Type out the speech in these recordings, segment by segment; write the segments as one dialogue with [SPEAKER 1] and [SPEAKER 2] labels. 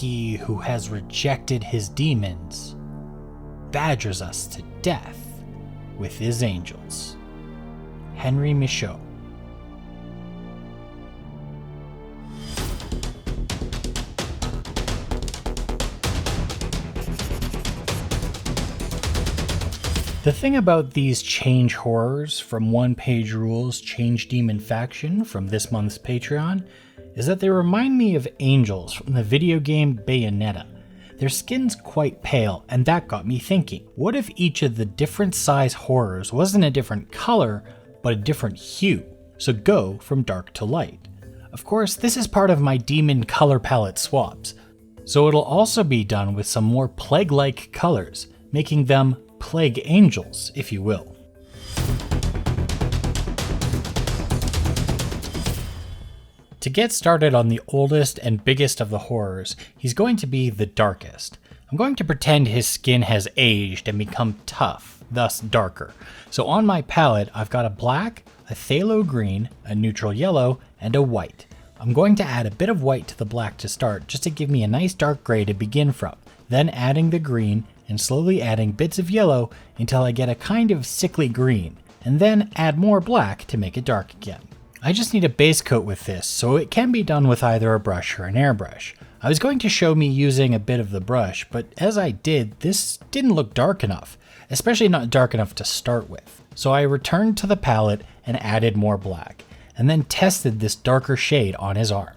[SPEAKER 1] he who has rejected his demons badgers us to death with his angels. Henry Michaud. The thing about these change horrors from One Page Rules Change Demon Faction from this month's Patreon is that they remind me of angels from the video game Bayonetta. Their skin's quite pale, and that got me thinking, what if each of the different size horrors wasn't a different color, but a different hue? So go from dark to light. Of course, this is part of my demon color palette swaps, so it'll also be done with some more plague-like colors, making them plague angels, if you will. To get started on the oldest and biggest of the horrors, he's going to be the darkest. I'm going to pretend his skin has aged and become tough, thus darker. So on my palette, I've got a black, a phthalo green, a neutral yellow, and a white. I'm going to add a bit of white to the black to start, just to give me a nice dark gray to begin from, then adding the green, and slowly adding bits of yellow until I get a kind of sickly green, and then add more black to make it dark again. I just need a base coat with this, so it can be done with either a brush or an airbrush. I was going to show me using a bit of the brush, but as I did, this didn't look dark enough, especially not dark enough to start with. So I returned to the palette and added more black, and then tested this darker shade on his arm.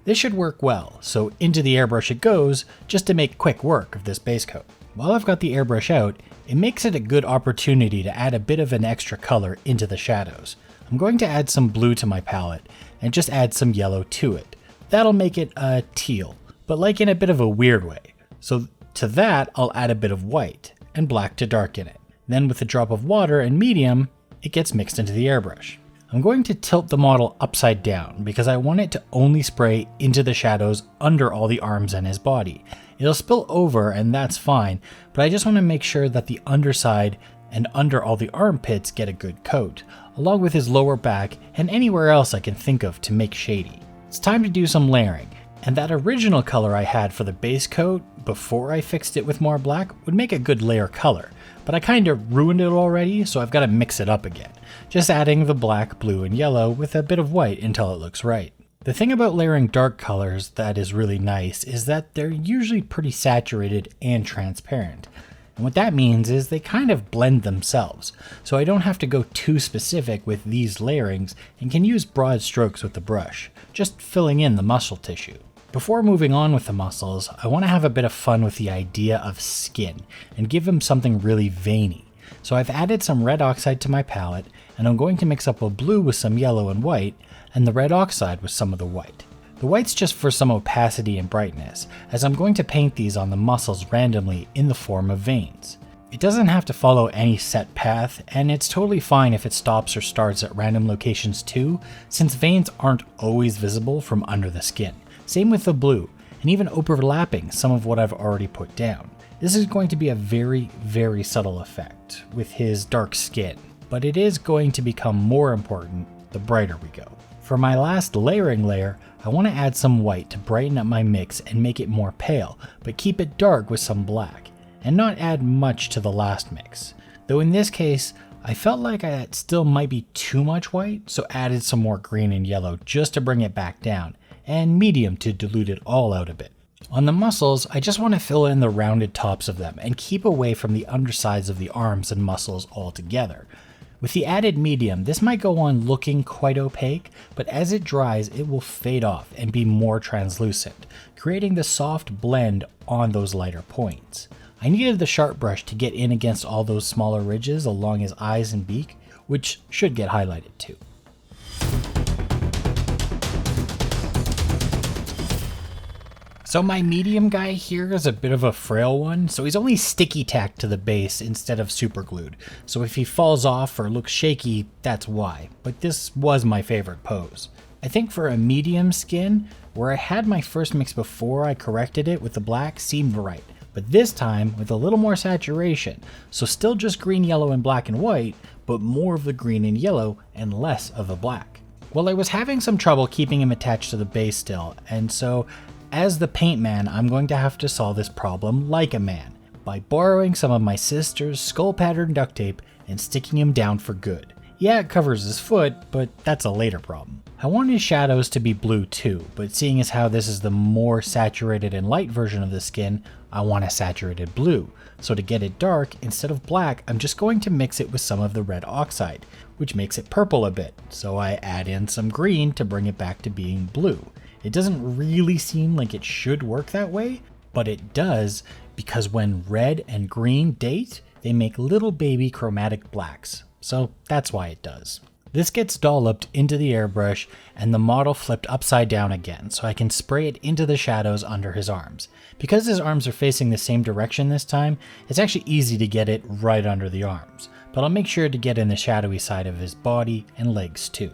[SPEAKER 1] This should work well, so into the airbrush it goes, just to make quick work of this base coat. While I've got the airbrush out, it makes it a good opportunity to add a bit of an extra color into the shadows. I'm going to add some blue to my palette, and just add some yellow to it. That'll make it a teal, but like in a bit of a weird way. So to that, I'll add a bit of white, and black to darken it. Then with a drop of water and medium, it gets mixed into the airbrush. I'm going to tilt the model upside down because I want it to only spray into the shadows under all the arms and his body. It'll spill over and that's fine, but I just want to make sure that the underside and under all the armpits get a good coat, along with his lower back and anywhere else I can think of to make shady. It's time to do some layering, and that original color I had for the base coat before I fixed it with more black would make a good layer color, but I kind of ruined it already, so I've got to mix it up again. Just adding the black, blue, and yellow with a bit of white until it looks right. The thing about layering dark colors that is really nice is that they're usually pretty saturated and transparent. And what that means is they kind of blend themselves, so I don't have to go too specific with these layerings and can use broad strokes with the brush, just filling in the muscle tissue. Before moving on with the muscles, I want to have a bit of fun with the idea of skin and give him something really veiny. So I've added some red oxide to my palette, and I'm going to mix up a blue with some yellow and white, and the red oxide with some of the white. The white's just for some opacity and brightness, as I'm going to paint these on the muscles randomly in the form of veins. It doesn't have to follow any set path, and it's totally fine if it stops or starts at random locations too, since veins aren't always visible from under the skin. Same with the blue, and even overlapping some of what I've already put down. This is going to be a very, very subtle effect with his dark skin, but it is going to become more important the brighter we go. For my last layering layer, I want to add some white to brighten up my mix and make it more pale, but keep it dark with some black, and not add much to the last mix. Though in this case, I felt like I still might be too much white, so added some more green and yellow just to bring it back down, and medium to dilute it all out a bit. On the muscles, I just want to fill in the rounded tops of them and keep away from the undersides of the arms and muscles altogether. With the added medium, this might go on looking quite opaque, but as it dries, it will fade off and be more translucent, creating the soft blend on those lighter points. I needed the sharp brush to get in against all those smaller ridges along his eyes and beak, which should get highlighted too. So my medium guy here is a bit of a frail one, so he's only sticky tacked to the base instead of super glued. So if he falls off or looks shaky, that's why. But this was my favorite pose. I think for a medium skin, where I had my first mix before I corrected it with the black seemed right. But this time with a little more saturation, so still just green, yellow, and black and white, but more of the green and yellow and less of the black. Well, I was having some trouble keeping him attached to the base still, and so as the Paintman, I'm going to have to solve this problem like a man, by borrowing some of my sister's skull pattern duct tape and sticking him down for good. Yeah, it covers his foot, but that's a later problem. I want his shadows to be blue too, but seeing as how this is the more saturated and light version of the skin, I want a saturated blue. So to get it dark, instead of black, I'm just going to mix it with some of the red oxide, which makes it purple a bit. So I add in some green to bring it back to being blue. It doesn't really seem like it should work that way, but it does, because when red and green date, they make little baby chromatic blacks. So that's why it does. This gets dolloped into the airbrush and the model flipped upside down again, so I can spray it into the shadows under his arms. Because his arms are facing the same direction this time, it's actually easy to get it right under the arms, but I'll make sure to get in the shadowy side of his body and legs too.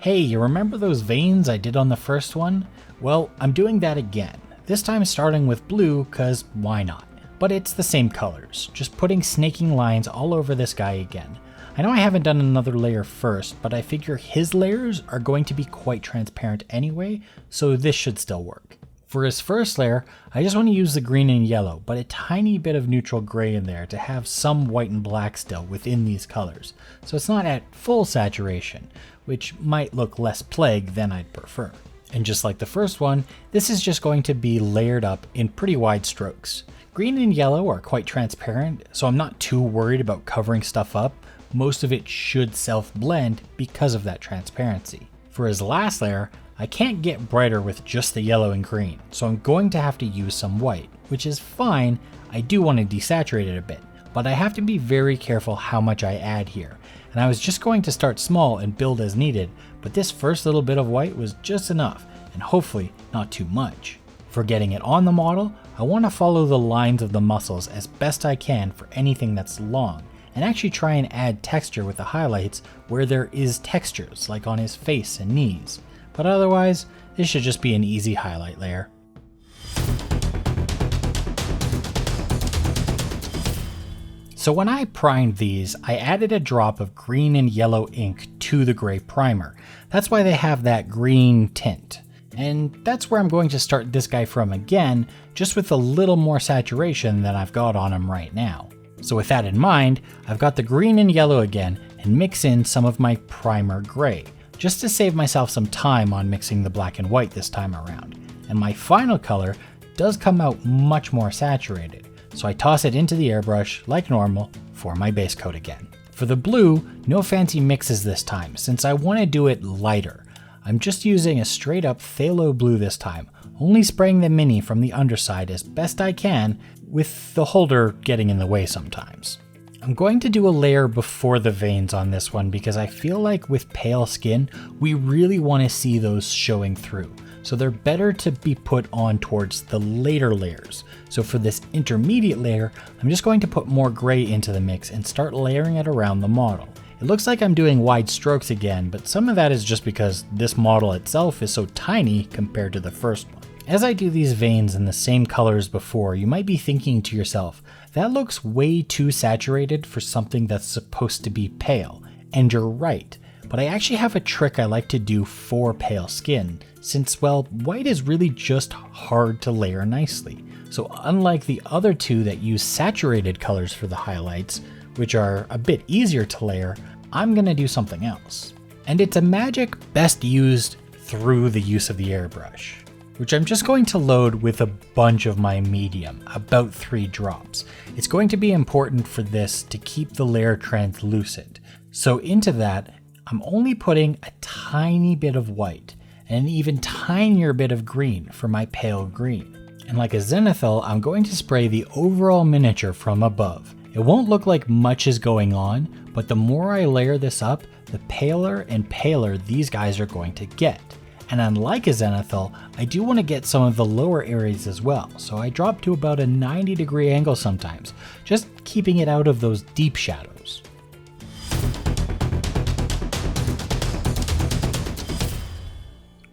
[SPEAKER 1] Hey, you remember those veins I did on the first one? Well, I'm doing that again, this time starting with blue, cause why not? But it's the same colors, just putting snaking lines all over this guy again. I know I haven't done another layer first, but I figure his layers are going to be quite transparent anyway, so this should still work. For his first layer, I just want to use the green and yellow, but a tiny bit of neutral gray in there to have some white and black still within these colors, so it's not at full saturation, which might look less plague than I'd prefer. And just like the first one, this is just going to be layered up in pretty wide strokes. Green and yellow are quite transparent, so I'm not too worried about covering stuff up. Most of it should self-blend because of that transparency. For his last layer, I can't get brighter with just the yellow and green, so I'm going to have to use some white, which is fine. I do want to desaturate it a bit, but I have to be very careful how much I add here. And I was just going to start small and build as needed, but this first little bit of white was just enough, and hopefully not too much. For getting it on the model, I want to follow the lines of the muscles as best I can for anything that's long, and actually try and add texture with the highlights where there is textures, like on his face and knees. But otherwise, this should just be an easy highlight layer. So when I primed these, I added a drop of green and yellow ink to the gray primer. That's why they have that green tint. And that's where I'm going to start this guy from again, just with a little more saturation than I've got on him right now. So with that in mind, I've got the green and yellow again and mix in some of my primer gray, just to save myself some time on mixing the black and white this time around. And my final color does come out much more saturated, so I toss it into the airbrush like normal for my base coat again. For the blue, no fancy mixes this time, since I want to do it lighter. I'm just using a straight up phthalo blue this time, only spraying the mini from the underside as best I can, with the holder getting in the way sometimes. I'm going to do a layer before the veins on this one because I feel like with pale skin, we really want to see those showing through. So they're better to be put on towards the later layers. So for this intermediate layer, I'm just going to put more gray into the mix and start layering it around the model. It looks like I'm doing wide strokes again, but some of that is just because this model itself is so tiny compared to the first one. As I do these veins in the same color as before, you might be thinking to yourself, that looks way too saturated for something that's supposed to be pale. And you're right, but I actually have a trick I like to do for pale skin, since, well, white is really just hard to layer nicely. So unlike the other two that use saturated colors for the highlights, which are a bit easier to layer, I'm gonna do something else. And it's a magic best used through the use of the airbrush, which I'm just going to load with a bunch of my medium, about 3 drops. It's going to be important for this to keep the layer translucent. So into that, I'm only putting a tiny bit of white and an even tinier bit of green for my pale green. And like a zenithal, I'm going to spray the overall miniature from above. It won't look like much is going on, but the more I layer this up, the paler and paler these guys are going to get. And unlike a zenithal, I do want to get some of the lower areas as well, so I drop to about a 90-degree angle sometimes, just keeping it out of those deep shadows.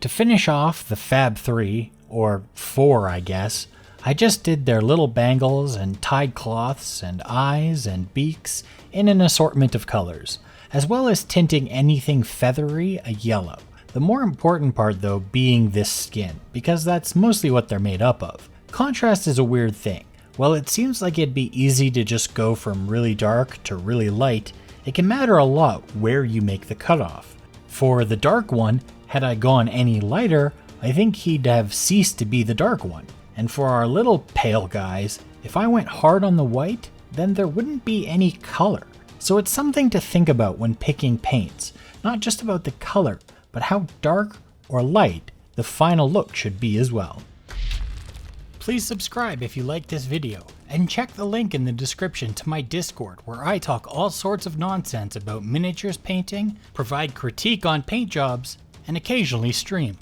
[SPEAKER 1] To finish off the Fab 3, or 4 I guess, I just did their little bangles and tied cloths and eyes and beaks in an assortment of colors, as well as tinting anything feathery a yellow. The more important part though being this skin, because that's mostly what they're made up of. Contrast is a weird thing. While it seems like it'd be easy to just go from really dark to really light, it can matter a lot where you make the cutoff. For the dark one, had I gone any lighter, I think he'd have ceased to be the dark one. And for our little pale guys, if I went hard on the white, then there wouldn't be any color. So it's something to think about when picking paints, not just about the color, but how dark or light the final look should be as well. Please subscribe if you liked this video, and check the link in the description to my Discord where I talk all sorts of nonsense about miniatures painting, provide critique on paint jobs, and occasionally stream.